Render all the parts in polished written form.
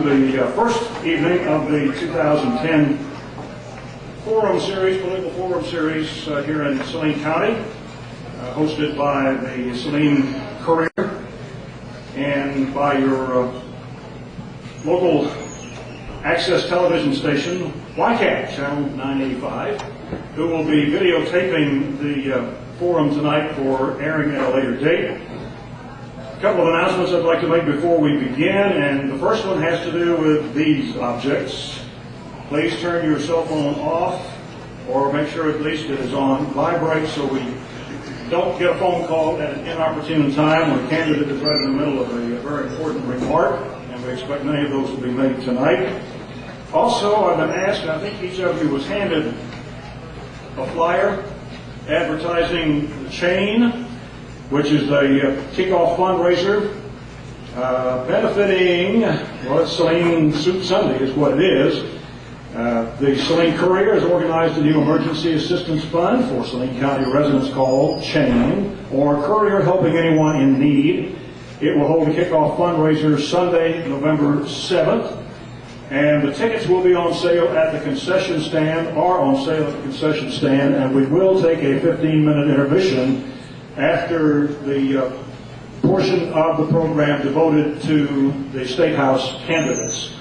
the first evening of the 2010 political forum series here in Saline County, hosted by the Saline Courier and by your local access television station, YCAT, channel 985, who will be videotaping the forum tonight for airing at a later date. A couple of announcements I'd like to make before we begin, and the first one has to do with these objects. Please turn your cell phone off, or make sure at least it is on vibrate so we don't get a phone call at an inopportune time when a candidate is right in the middle of a very important remark, and we expect many of those will be made tonight. Also, I've been asked, and I think each of you was handed a flyer advertising the chain, which is a kickoff fundraiser benefiting, well, it's Saline Soup Sunday is what it is. The Saline Courier has organized a new emergency assistance fund for Saline County residents called CHAIN, or Courier Helping Anyone in Need. It will hold a kickoff fundraiser Sunday, November 7th. And the tickets will be on sale at the concession stand, and we will take a 15-minute intermission after the portion of the program devoted to the State House candidates.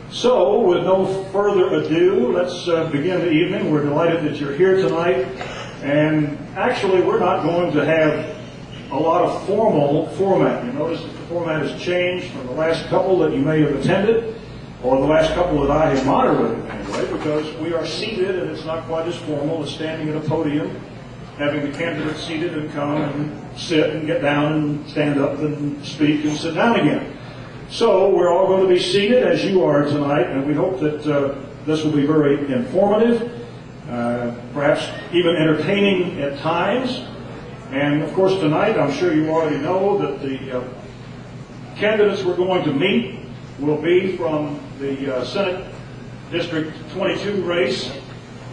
So, with no further ado, let's begin the evening. We're delighted that you're here tonight, and actually we're not going to have a lot of formal format. You notice that the format has changed from the last couple that you may have attended, or the last couple that I have moderated anyway, because we are seated and it's not quite as formal as standing at a podium, having the candidates seated and come and sit and get down and stand up and speak and sit down again. So we're all going to be seated as you are tonight, and we hope that this will be very informative, perhaps even entertaining at times. And of course tonight, I'm sure you already know that the candidates we're going to meet will be from the Senate District 22 race,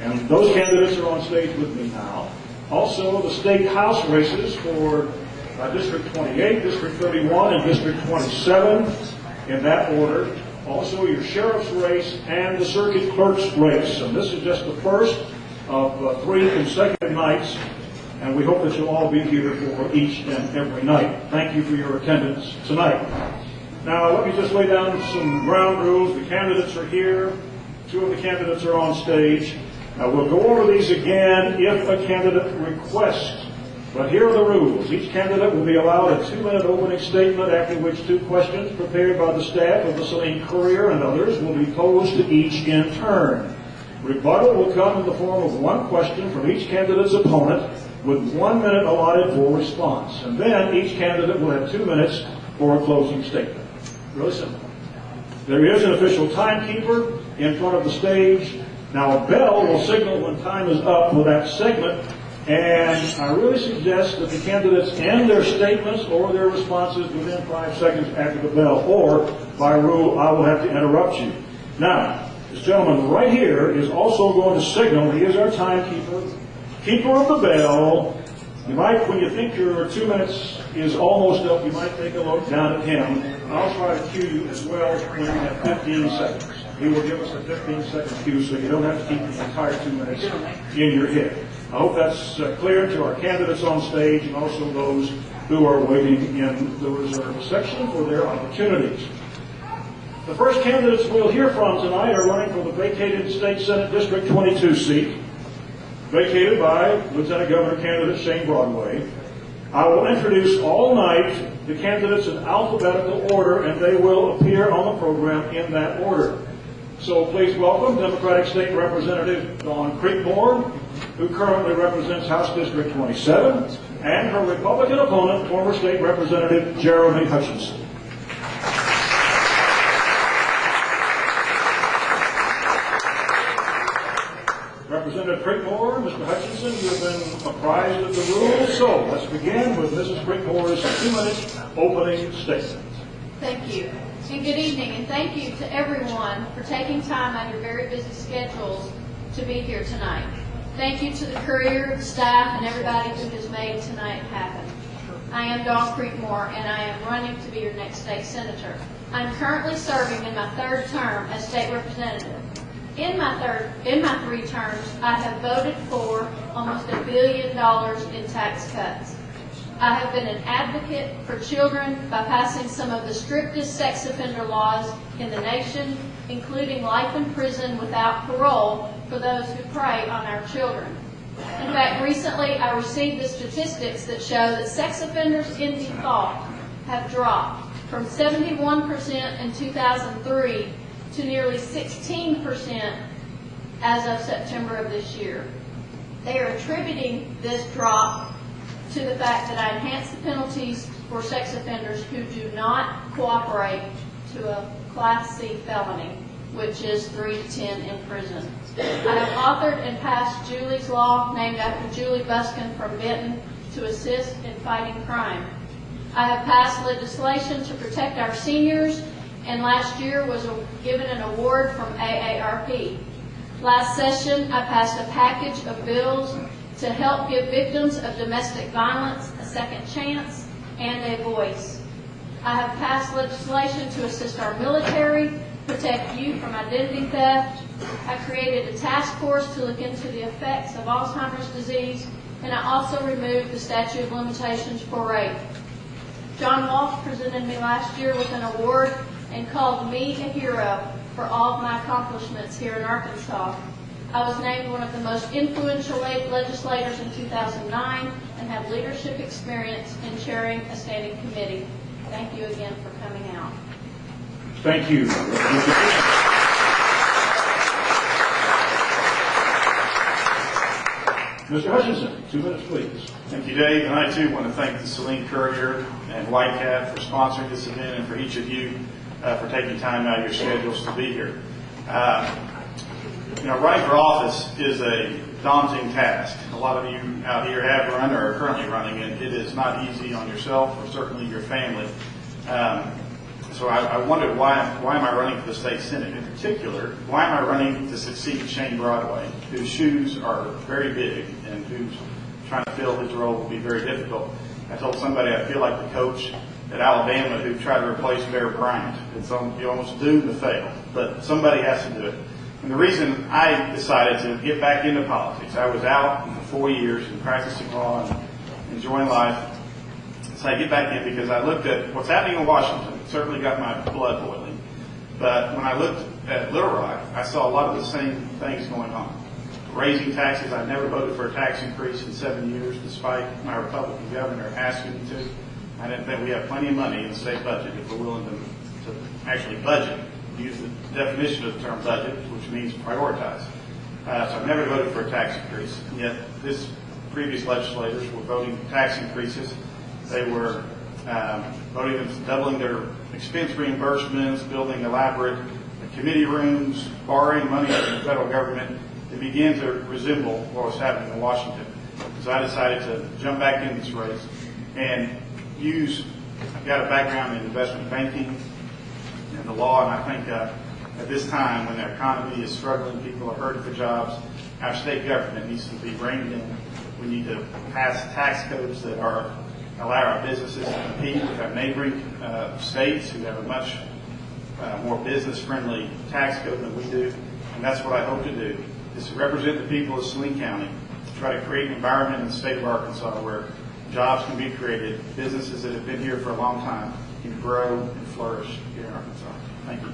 and those candidates are on stage with me now. Also, the State House races for District 28, District 31, and District 27, in that order. Also, your sheriff's race and the circuit clerk's race. And this is just the first of 3 consecutive nights, and we hope that you'll all be here for each and every night. Thank you for your attendance tonight. Now, let me just lay down some ground rules. The candidates are here. 2 of the candidates are on stage. We'll go over these again if a candidate requests. But here are the rules. Each candidate will be allowed a 2-minute opening statement, after which 2 questions prepared by the staff of the Saline Courier and others will be posed to each in turn. Rebuttal will come in the form of 1 question from each candidate's opponent, with 1 minute allotted for response. And then each candidate will have 2 minutes for a closing statement. Really simple. There is an official timekeeper in front of the stage. Now a bell will signal when time is up for that segment, and I really suggest that the candidates end their statements or their responses within 5 seconds after the bell, or by rule I will have to interrupt you. Now, this gentleman right here is also going to signal. He is our timekeeper, keeper of the bell. You might, when you think your 2 minutes is almost up, you might take a look down at him. I'll try to cue you as well when you have 15 seconds. He will give us a 15-second cue, so you don't have to keep the entire 2 minutes in your head. I hope that's clear to our candidates on stage and also those who are waiting in the reserve section for their opportunities. The first candidates we'll hear from tonight are running for the vacated State Senate District 22 seat, vacated by Lieutenant Governor candidate Shane Broadway. I will introduce all night the candidates in alphabetical order, and they will appear on the program in that order. So please welcome Democratic State Representative Dawn Creekmore, who currently represents House District 27, and her Republican opponent, former State Representative Jeremy Hutchinson. Representative Creekmore, Mr. Hutchinson, you have been apprised of the rules, so let's begin with Mrs. Creekmore's 2-minute opening statement. Thank you. And good evening, and thank you to everyone for taking time out of your very busy schedules to be here tonight. Thank you to the Courier, the staff, and everybody who has made tonight happen. I am Dawn Creekmore, and I am running to be your next state senator. I'm currently serving in my third term as state representative. In my 3 terms, I have voted for almost $1 billion in tax cuts. I have been an advocate for children by passing some of the strictest sex offender laws in the nation, including life in prison without parole for those who prey on our children. In fact, recently I received the statistics that show that sex offenders in default have dropped from 71% in 2003 to nearly 16% as of September of this year. They are attributing this drop to the fact that I enhanced the penalties for sex offenders who do not cooperate to a Class C felony, which is 3 to 10 in prison. I have authored and passed Julie's Law, named after Julie Buskin from Benton, to assist in fighting crime. I have passed legislation to protect our seniors, and last year was given an award from AARP. Last session, I passed a package of bills to help give victims of domestic violence a second chance and a voice. I have passed legislation to assist our military, protect youth from identity theft. I created a task force to look into the effects of Alzheimer's disease, and I also removed the statute of limitations for rape. John Walsh presented me last year with an award and called me a hero for all of my accomplishments here in Arkansas. I was named one of the most influential legislators in 2009 and have leadership experience in chairing a standing committee. Thank you again for coming out. Thank you. Mr. Hutchinson, 2 minutes, please. Thank you, Dave. And I, too, want to thank the Saline Courier and White Cat for sponsoring this event, and for each of you for taking time out of your schedules to be here. Running for office is a daunting task. A lot of you out here have run or are currently running, and it is not easy on yourself or certainly your family. So I wondered, why am I running for the state senate? In particular, why am I running to succeed Shane Broadway, whose shoes are very big and who's trying to fill his role will be very difficult? I told somebody I feel like the coach at Alabama who tried to replace Bear Bryant. You're almost doomed to fail, but somebody has to do it. And the reason I decided to get back into politics, I was out for 4 years and practicing law and enjoying life. So I get back in because I looked at what's happening in Washington. It certainly got my blood boiling. But when I looked at Little Rock, I saw a lot of the same things going on. Raising taxes. I never voted for a tax increase in 7 years, despite my Republican governor asking me to. I didn't think we have plenty of money in the state budget if we're willing to actually budget. Use the definition of the term budget, which means prioritize. So I've never voted for a tax increase. Yet this previous legislators were voting tax increases. They were voting doubling their expense reimbursements, building elaborate committee rooms, borrowing money from the federal government. It began to resemble what was happening in Washington. So I decided to jump back in this race and I've got a background in investment banking and the law, and I think at this time when the economy is struggling, people are hurting for jobs, our state government needs to be reined in. We need to pass tax codes that allow our businesses to compete with our neighboring states who have a much more business-friendly tax code than we do. And that's what I hope to do, is to represent the people of Saline County, to try to create an environment in the state of Arkansas where jobs can be created, businesses that have been here for a long time can grow and flourish here in Arkansas. Thank you.